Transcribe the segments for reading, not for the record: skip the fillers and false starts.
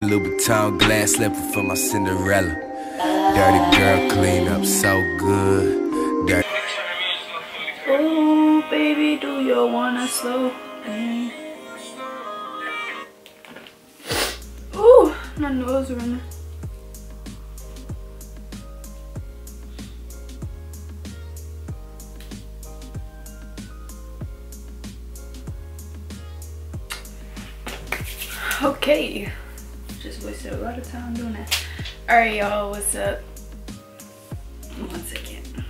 Louboutin glass slipper for my Cinderella. Dirty girl, clean up so good. Dirty. Oh, baby, do you wanna slow down? Ooh, my nose running. Okay, just wasted a lot of time doing that. All right, y'all, what's up? 1 second.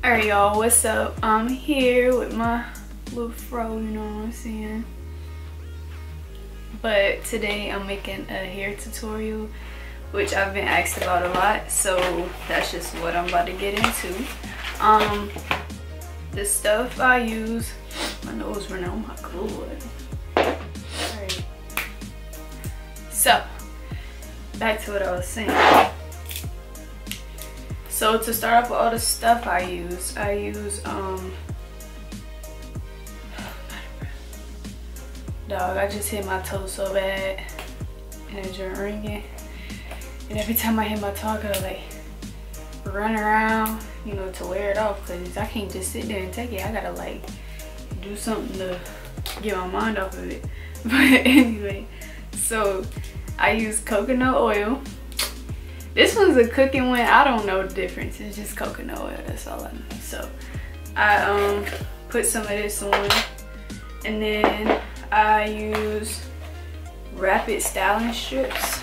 All right, y'all, what's up? I'm here with my little fro, you know what I'm saying? But today I'm making a hair tutorial, which I've been asked about a lot, so that's just what I'm about to get into. The stuff I use, my nose running, oh my god. Alright. So, back to what I was saying. So to start off with all the stuff I use dog, I just hit my toe so bad and it's just ringing. And every time I hit my toe, I gotta like run around, you know, to wear it off, because I can't just sit there and take it. I gotta like do something to get my mind off of it. But anyway, so I use coconut oil. This one's a cooking one. I don't know the difference. It's just coconut oil, that's all I know. So I put some of this on, and then I use rapid styling strips.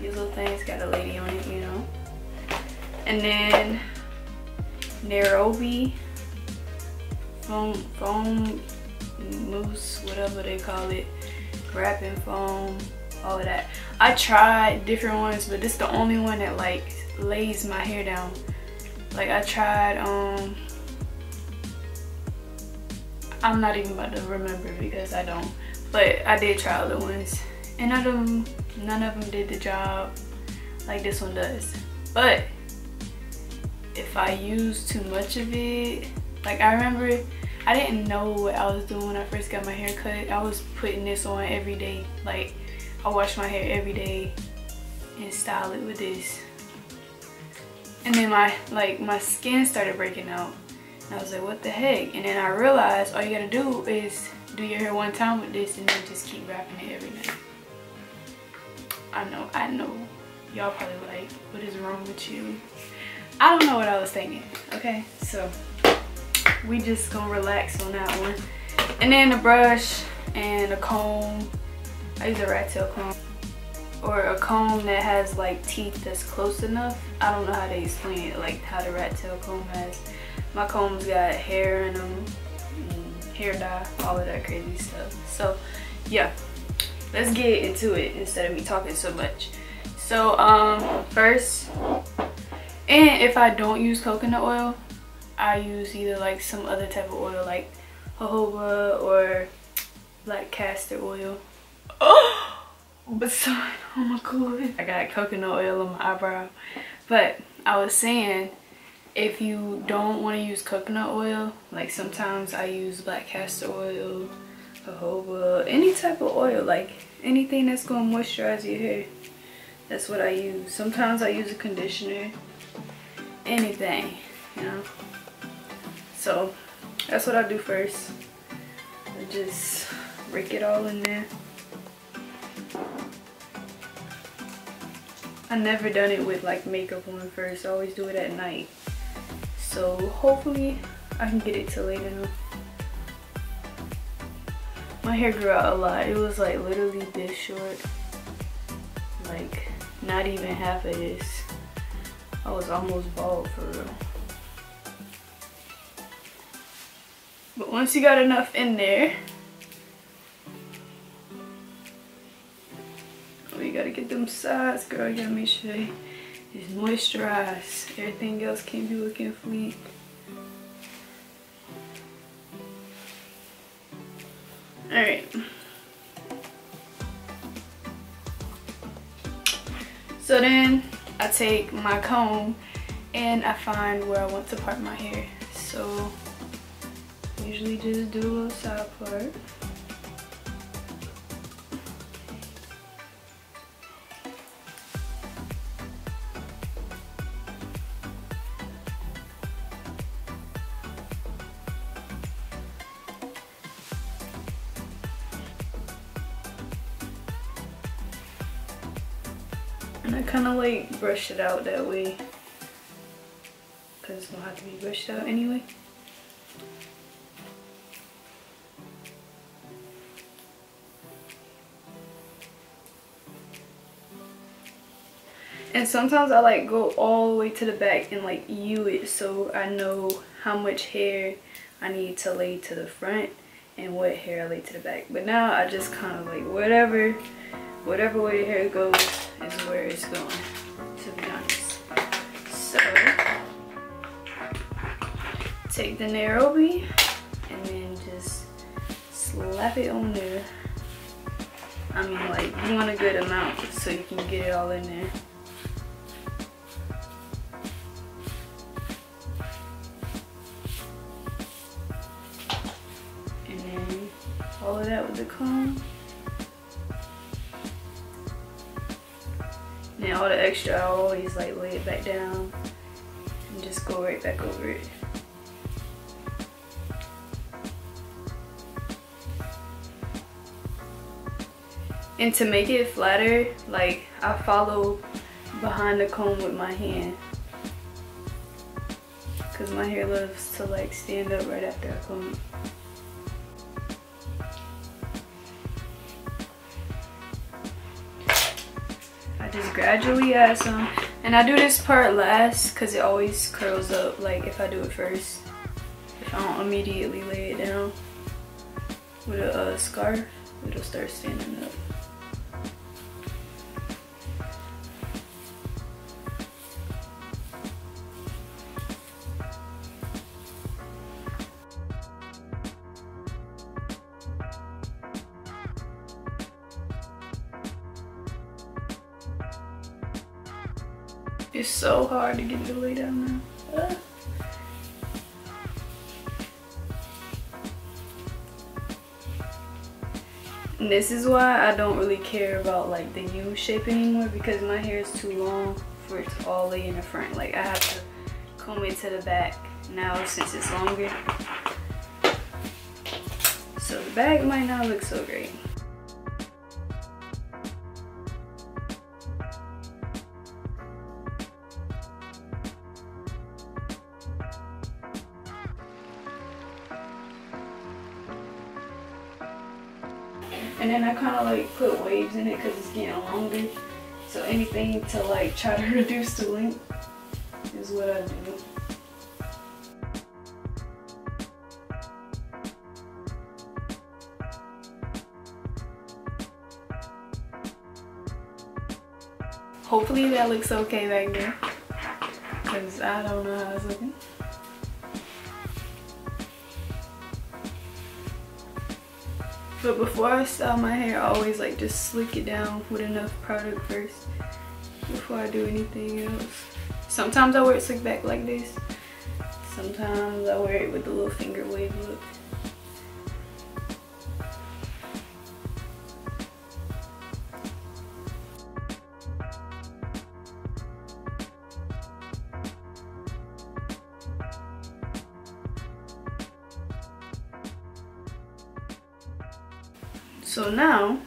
These little things got a lady on it, you know. And then Nairobi foam mousse, whatever they call it, wrapping foam, all of that. I tried different ones, but this is the only one that like lays my hair down. Like I tried, I'm not even about to remember because I don't, but I did try other ones, and none of them did the job like this one does. But if I use too much of it, like I remember I didn't know what I was doing when I first got my hair cut. I was putting this on every day. Like I wash my hair every day and style it with this. And then my skin started breaking out. And I was like, what the heck? And then I realized all you gotta do is do your hair one time with this and then just keep wrapping it every night. I know. Y'all probably like, what is wrong with you? I don't know what I was thinking, okay? So we just gonna relax on that one. And then a brush and a comb. I use a rat tail comb, or a comb that has like teeth that's close enough. I don't know how to explain it, like how the rat tail comb has. My comb's got hair in them, hair dye, all of that crazy stuff. So yeah, let's get into it instead of me talking so much. So first, and if I don't use coconut oil, I use either like some other type of oil like jojoba or black castor oil. Oh, but son, oh my god, I got coconut oil on my eyebrow. But I was saying, if you don't want to use coconut oil, like sometimes I use black castor oil, jojoba, any type of oil, like anything that's going to moisturize your hair. That's what I use. Sometimes I use a conditioner, anything, you know. So that's what I do first. I just rake it all in there. I never done it with like makeup on first. I always do it at night. So hopefully I can get it to lay down. My hair grew out a lot. It was like literally this short. Like not even half of this. I was almost bald for real. But once you got enough in there, oh, you gotta get them sides, girl. You gotta make sure it's moisturized. Everything else can be looking fleek. Alright. So then I take my comb and I find where I want to part my hair. So we usually just do a little side part. And I kind of like brush it out that way because it's gonna have to be brushed out anyway. And sometimes I like go all the way to the back and like U it so I know how much hair I need to lay to the front and what hair I lay to the back. But now I just kind of like whatever way the hair goes is where it's going, to be honest. So take the Nairobi and then just slap it on there. I mean, like, you want a good amount so you can get it all in there. And then all of that with the comb. And all the extra, I always like lay it back down and just go right back over it. And to make it flatter, like I follow behind the comb with my hand, because my hair loves to like stand up right after I comb it. I just gradually add some, and I do this part last because it always curls up like if I do it first. If I don't immediately lay it down with a scarf, it'll start standing up. It's so hard to get it to lay down now. And this is why I don't really care about like the U shape anymore, because my hair is too long for it to all lay in the front. Like I have to comb it to the back now since it's longer. So the back might not look so great. And then I kind of like put waves in it because it's getting longer. So anything to like try to reduce the length is what I do. Hopefully that looks okay back there, because I don't know how it's looking. But before I style my hair, I always like just slick it down with enough product first before I do anything else. Sometimes I wear it slick back like this. Sometimes I wear it with the little finger wave look. So now,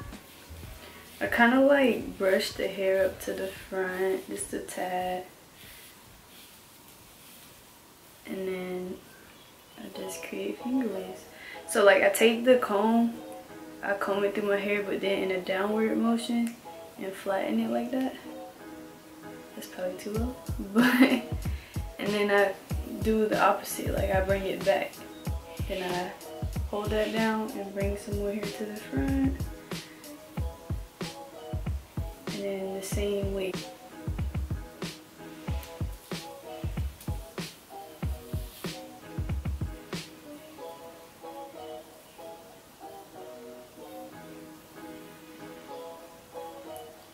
I kind of like brush the hair up to the front, just a tad. And then I just create finger waves. So like I take the comb, I comb it through my hair, but then in a downward motion and flatten it like that. That's probably too low. But, and then I do the opposite, like I bring it back. Then I hold that down and bring some more hair to the front. And then the same way.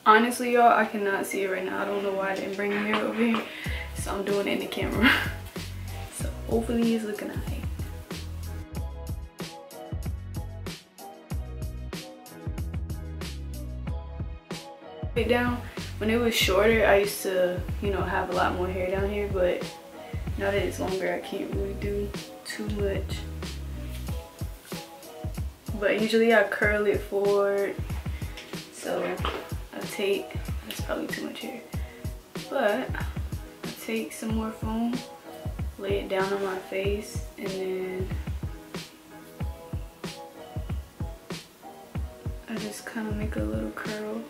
Honestly, y'all, I cannot see it right now. I don't know why I didn't bring the hair over here. So I'm doing it in the camera. So hopefully it's looking alright. down. When it was shorter, I used to, you know, have a lot more hair down here, but now that it's longer, I can't really do too much. But usually I curl it forward. So I take, that's probably too much hair, but I take some more foam, lay it down on my face, and then I just kind of make a little curl.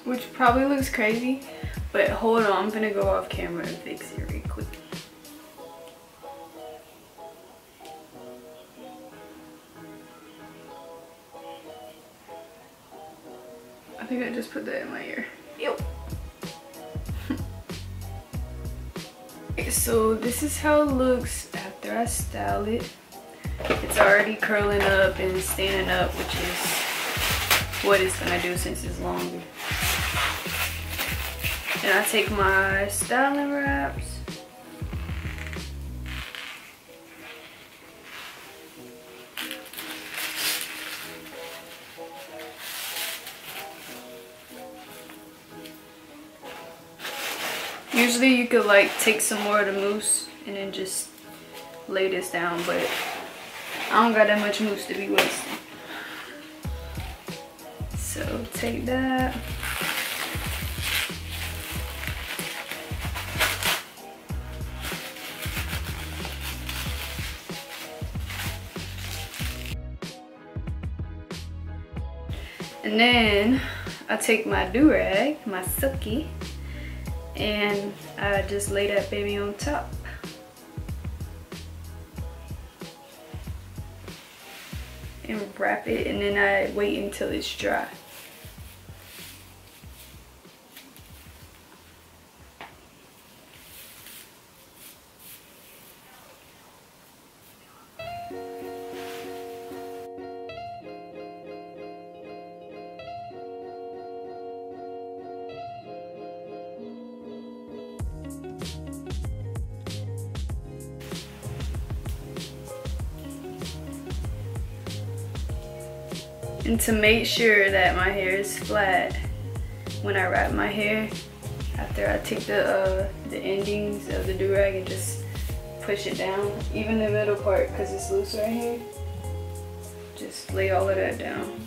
Which probably looks crazy, but hold on, I'm gonna go off camera and fix it real quick. I think I just put that in my ear. Ew. So this is how it looks after I style it. It's already curling up and standing up, which is what it's gonna do since it's longer. And I take my styling wraps. Usually you could like take some more of the mousse and then just lay this down, but I don't got that much mousse to be wasting. So take that. And then I take my do-rag, my silky, and I just lay that baby on top. And wrap it, and then I wait until it's dry. And to make sure that my hair is flat when I wrap my hair, after I take the endings of the do-rag and just push it down, even the middle part because it's loose right here, just lay all of that down.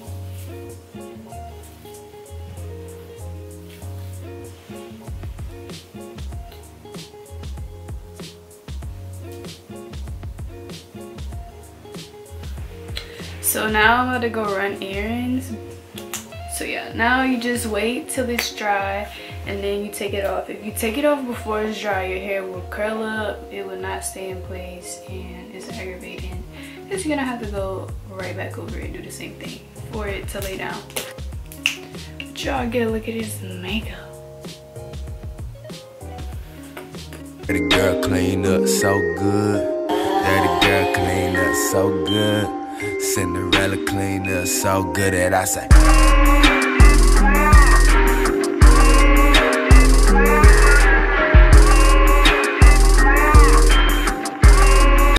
So now I'm about to go run errands. So yeah, now you just wait till it's dry and then you take it off. If you take it off before it's dry, your hair will curl up, it will not stay in place, and it's aggravating because you're gonna have to go right back over it and do the same thing for it to lay down. But y'all get a look at his makeup. Dirty girl clean up so good. Dirty girl clean up so good. Cinderella clean up so good that I say